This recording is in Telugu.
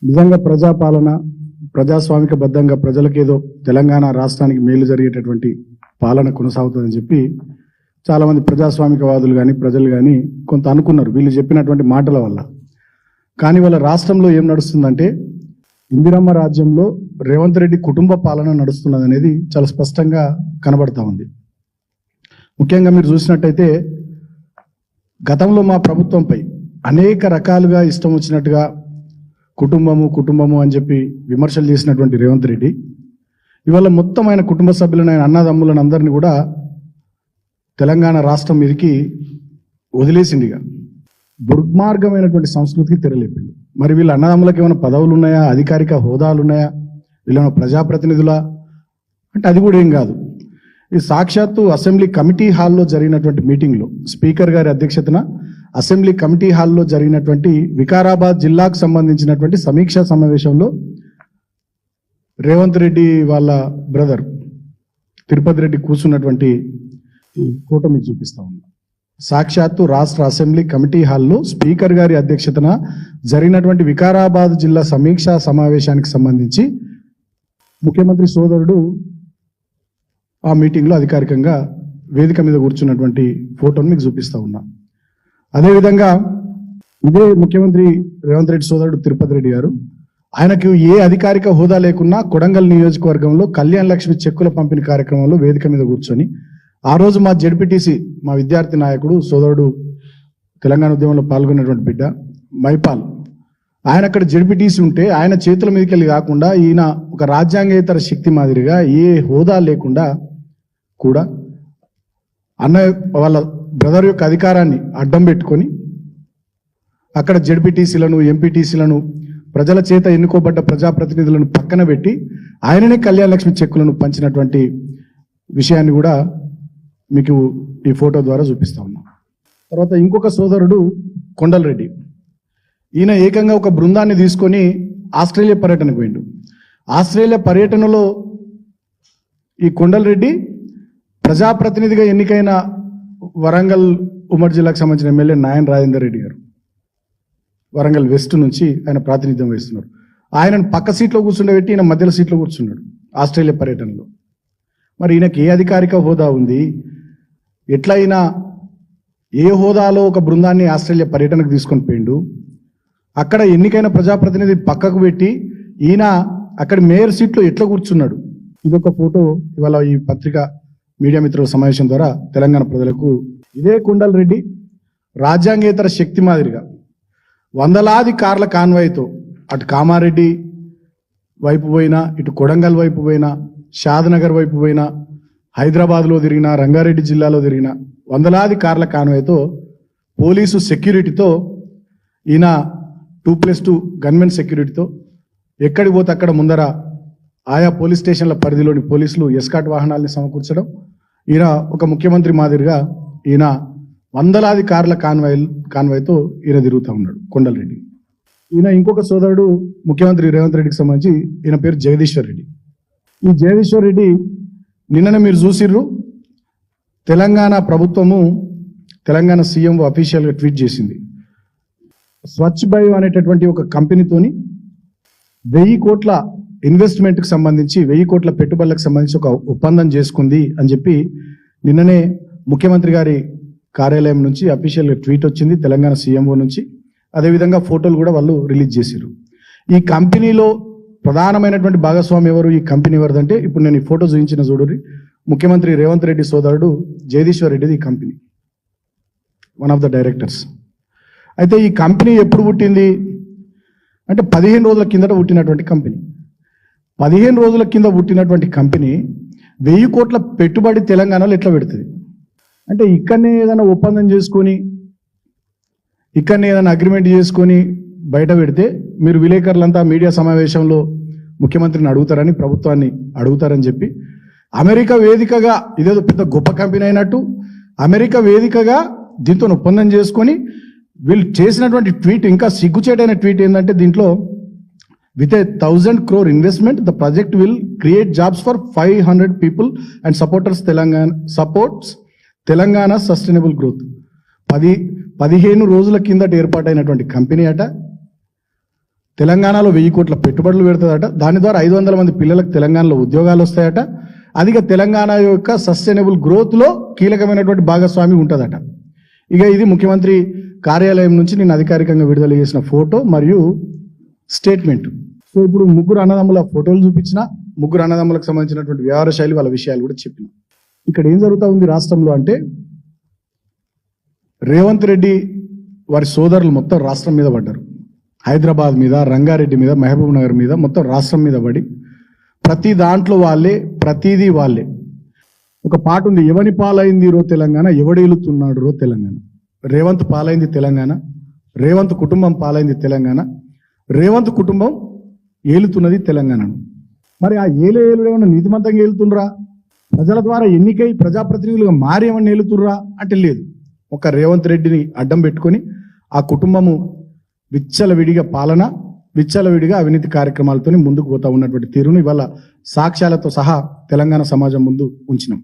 నిజంగా ప్రజాపాలన ప్రజాస్వామిక బద్ధంగా ప్రజలకేదో తెలంగాణ రాష్ట్రానికి మేలు జరిగేటటువంటి పాలన కొనసాగుతుందని చెప్పి చాలామంది ప్రజాస్వామికవాదులు కానీ ప్రజలు కానీ కొంత అనుకున్నారు వీళ్ళు చెప్పినటువంటి మాటల వల్ల. కానీ వాళ్ళ రాష్ట్రంలో ఏం నడుస్తుందంటే ఇందిరమ్మ రాజ్యంలో రేవంత్ రెడ్డి కుటుంబ పాలన నడుస్తున్నది అనేది చాలా స్పష్టంగా కనబడతా ఉంది. ముఖ్యంగా మీరు చూసినట్టయితే గతంలో మా ప్రభుత్వంపై అనేక రకాలుగా ఇష్టం వచ్చినట్టుగా కుటుంబము అని చెప్పి విమర్శలు చేసినటువంటి రేవంత్ రెడ్డి ఇవాళ మొత్తం ఆయన కుటుంబ సభ్యులను ఆయన అన్నదమ్ములను అందరినీ కూడా తెలంగాణ రాష్ట్రం మీదకి వదిలేసిండిగా దుర్మార్గమైనటువంటి సంస్కృతికి తెరలేపింది. మరి వీళ్ళ అన్నదమ్ములకు ఏమైనా పదవులు ఉన్నాయా, అధికారిక హోదాలు ఉన్నాయా, వీళ్ళేమైనా ప్రజాప్రతినిధులా అంటే అది కూడా ఏం కాదు. ఈ సాక్షాత్తు అసెంబ్లీ కమిటీ హాల్లో జరిగినటువంటి మీటింగ్లో స్పీకర్ గారి అధ్యక్షతన అసెంబ్లీ కమిటీ హాల్లో జరిగినటువంటి వికారాబాద్ జిల్లాకు సంబంధించినటువంటి సమీక్షా సమావేశంలో రేవంత్ రెడ్డి వాళ్ళ బ్రదర్ తిరుపతి రెడ్డి కూర్చున్నటువంటి ఫోటో మీకు చూపిస్తా ఉన్నా. సాక్షాత్తు రాష్ట్ర అసెంబ్లీ కమిటీ హాల్లో స్పీకర్ గారి అధ్యక్షతన జరిగినటువంటి వికారాబాద్ జిల్లా సమీక్షా సమావేశానికి సంబంధించి ముఖ్యమంత్రి సోదరుడు ఆ మీటింగ్లో అధికారికంగా వేదిక మీద కూర్చున్నటువంటి ఫోటోను మీకు చూపిస్తా ఉన్నా. అదేవిధంగా ఇదే ముఖ్యమంత్రి రేవంత్ రెడ్డి సోదరుడు తిరుపతి రెడ్డి గారు ఆయనకు ఏ అధికారిక హోదా లేకున్నా కొడంగల్ నియోజకవర్గంలో కళ్యాణ లక్ష్మి చెక్కుల పంపిణీ కార్యక్రమంలో వేదిక మీద కూర్చొని ఆ రోజు మా జెడ్పీటీసీ మా విద్యార్థి నాయకుడు సోదరుడు తెలంగాణ ఉద్యమంలో పాల్గొన్నటువంటి బిడ్డ మైపాల్ ఆయన అక్కడ జెడ్పీటీసీ ఉంటే ఆయన చేతుల మీదకి వెళ్ళి కాకుండా ఈయన ఒక రాజ్యాంగేతర శక్తి మాదిరిగా ఏ హోదా లేకుండా కూడా అన్నయ్య వాళ్ళ బ్రదర్ యొక్క అధికారాన్ని అడ్డం పెట్టుకొని అక్కడ జెడ్పీటీసీలను ఎంపీటీసీలను ప్రజల చేత ఎన్నుకోబడ్డ ప్రజాప్రతినిధులను పక్కన పెట్టి ఆయననే కళ్యాణ లక్ష్మి చెక్కులను పంచినటువంటి విషయాన్ని కూడా మీకు ఈ ఫోటో ద్వారా చూపిస్తా ఉన్నాం. తర్వాత ఇంకొక సోదరుడు కొండల్ రెడ్డి, ఈయన ఏకంగా ఒక బృందాన్ని తీసుకొని ఆస్ట్రేలియా పర్యటనకు పోయిండు. ఆస్ట్రేలియా పర్యటనలో ఈ కొండల్ రెడ్డి ప్రజాప్రతినిధిగా ఎన్నికైన వరంగల్ ఉమ్మడి జిల్లాకు సంబంధించిన ఎమ్మెల్యే నాయన్ రాజేందర్ రెడ్డి గారు వరంగల్ వెస్ట్ నుంచి ఆయన ప్రాతినిధ్యం వహిస్తున్నారు. ఆయనను పక్క సీట్లో కూర్చుండబెట్టి ఈయన మధ్యలో సీట్లో కూర్చున్నాడు ఆస్ట్రేలియా పర్యటనలో. మరి ఈయనకి ఏ అధికారిక హోదా ఉంది, ఎట్లా అయినా ఏ హోదాలో ఒక బృందాన్ని ఆస్ట్రేలియా పర్యటనకు తీసుకొని పోయిండు, అక్కడ ఎన్నికైన ప్రజాప్రతినిధి పక్కకు పెట్టి ఈయన అక్కడ మేయర్ సీట్లో ఎట్లా కూర్చున్నాడు. ఇదొక ఫోటో ఇవాళ ఈ పత్రిక మీడియా మిత్రుల సమావేశం ద్వారా తెలంగాణ ప్రజలకు. ఇదే కొండల్ రెడ్డి రాజ్యాంగేతర శక్తి మాదిరిగా వందలాది కార్ల కాన్వాయ్తో అటు కామారెడ్డి వైపు పోయినా, ఇటు కొడంగల్ వైపు పోయినా, షాద్నగర్ వైపు పోయినా, హైదరాబాద్లో తిరిగిన, రంగారెడ్డి జిల్లాలో తిరిగిన వందలాది కార్ల కాన్వాయ్తో పోలీసు సెక్యూరిటీతో ఈయన 2+2 గన్మెన్ సెక్యూరిటీతో ఎక్కడికి పోతే అక్కడ ముందర ఆయా పోలీస్ స్టేషన్ల పరిధిలోని పోలీసులు ఎస్కాట్ వాహనాలని సమకూర్చడం, ఈయన ఒక ముఖ్యమంత్రి మాదిరిగా ఈయన వందలాది కార్ల కాన్వాయ్తో ఈయన తిరుగుతూ ఉన్నాడు కొండల్ రెడ్డి. ఈయన ఇంకొక సోదరుడు ముఖ్యమంత్రి రేవంత్ రెడ్డికి సంబంధించి ఈయన పేరు జగదీశ్వర్ రెడ్డి. ఈ జగదీశ్వర్ రెడ్డి నిన్ననే మీరు చూసిర్రు, తెలంగాణ ప్రభుత్వము తెలంగాణ సీఎం అఫీషియల్గా ట్వీట్ చేసింది. స్వచ్ఛ బయో అనేటటువంటి ఒక కంపెనీతోని 1000 కోట్ల ఇన్వెస్ట్మెంట్కి సంబంధించి 1000 కోట్ల పెట్టుబడులకు సంబంధించి ఒక ఒప్పందం చేసుకుంది అని చెప్పి నిన్ననే ముఖ్యమంత్రి గారి కార్యాలయం నుంచి అఫీషియల్గా ట్వీట్ వచ్చింది తెలంగాణ సీఎంఓ నుంచి. అదేవిధంగా ఫోటోలు కూడా వాళ్ళు రిలీజ్ చేశారు. ఈ కంపెనీలో ప్రధానమైనటువంటి భాగస్వామి ఎవరు, ఈ కంపెనీ ఎవరిదంటే ఇప్పుడు నేను ఈ ఫోటో చూపించిన చూడరి ముఖ్యమంత్రి రేవంత్ రెడ్డి సోదరుడు జగదీశ్వర్ రెడ్డిది ఈ company, one of the directors. అయితే ఈ కంపెనీ ఎప్పుడు పుట్టింది అంటే 15 రోజుల కిందట పుట్టినటువంటి కంపెనీ. 15 రోజుల కింద పుట్టినటువంటి కంపెనీ 1000 కోట్ల పెట్టుబడి తెలంగాణలో ఎట్లా పెడుతుంది అంటే ఇక్కడనే ఏదైనా ఒప్పందం చేసుకొని ఇక్కడనే ఏదైనా అగ్రిమెంట్ చేసుకొని బయట పెడితే మీరు విలేకరులంతా మీడియా సమావేశంలో ముఖ్యమంత్రిని అడుగుతారని, ప్రభుత్వాన్ని అడుగుతారని చెప్పి అమెరికా వేదికగా ఇదేదో పెద్ద గొప్ప కంపెనీ అయినట్టు అమెరికా వేదికగా దీంతో ఒప్పందం చేసుకొని వీళ్ళు చేసినటువంటి ట్వీట్ ఇంకా సిగ్గుచేటైన ట్వీట్ ఏంటంటే దీంట్లో with a 1,000 crore investment, the project will create jobs for 500 people and supports Telangana sustainable growth. 15 రోజుల కిందట ఏర్పాటైనటువంటి కంపెనీ అట తెలంగాణలో 1000 కోట్ల పెట్టుబడులు పెడుతుందట. దాని ద్వారా 500 మంది పిల్లలకు తెలంగాణలో ఉద్యోగాలు వస్తాయట. అది తెలంగాణ యొక్క సస్టైనబుల్ గ్రోత్లో కీలకమైనటువంటి భాగస్వామి ఉంటుందట. ఇక ఇది ముఖ్యమంత్రి కార్యాలయం నుంచి నేను అధికారికంగా విడుదల చేసిన ఫోటో మరియు స్టేట్మెంట్. సో ఇప్పుడు ముగ్గురు అన్నదమ్ముల ఫోటోలు చూపించిన, ముగ్గురు అన్నదమ్ములకు సంబంధించినటువంటి వ్యవహార శైలి, వాళ్ళ విషయాలు కూడా చెప్పిన. ఇక్కడ ఏం జరుగుతూ ఉంది రాష్ట్రంలో అంటే, రేవంత్ రెడ్డి వారి సోదరులు మొత్తం రాష్ట్రం మీద పడ్డారు. హైదరాబాద్ మీద, రంగారెడ్డి మీద, మహబూబ్ నగర్ మీద, మొత్తం రాష్ట్రం మీద పడి ప్రతి దాంట్లో వాళ్ళే, ప్రతిదీ వాళ్ళే. ఒక పాట ఉంది, ఎవని పాలైంది రో తెలంగాణ, ఎవడేలుతున్నాడు రో తెలంగాణ. రేవంత్ పాలైంది తెలంగాణ, రేవంత్ కుటుంబం పాలైంది తెలంగాణ, రేవంత్ కుటుంబం ఏలుతున్నది తెలంగాణను. మరి ఆ ఏలేమన్నా నీతిమంతంగా ఏలుతుండ్రా? ప్రజల ద్వారా ఎన్నికై ప్రజాప్రతినిధులుగా మారి ఏమన్నా ఏలుతుర్రా అంటే లేదు. ఒక రేవంత్ రెడ్డిని అడ్డం పెట్టుకొని ఆ కుటుంబము విచ్చలవిడిగా పాలన, విచ్చలవిడిగా అవినీతి కార్యక్రమాలతో ముందుకు పోతా ఉన్నటువంటి తీరును ఇవాళ సాక్ష్యాలతో సహా తెలంగాణ సమాజం ముందు ఉంచినాం.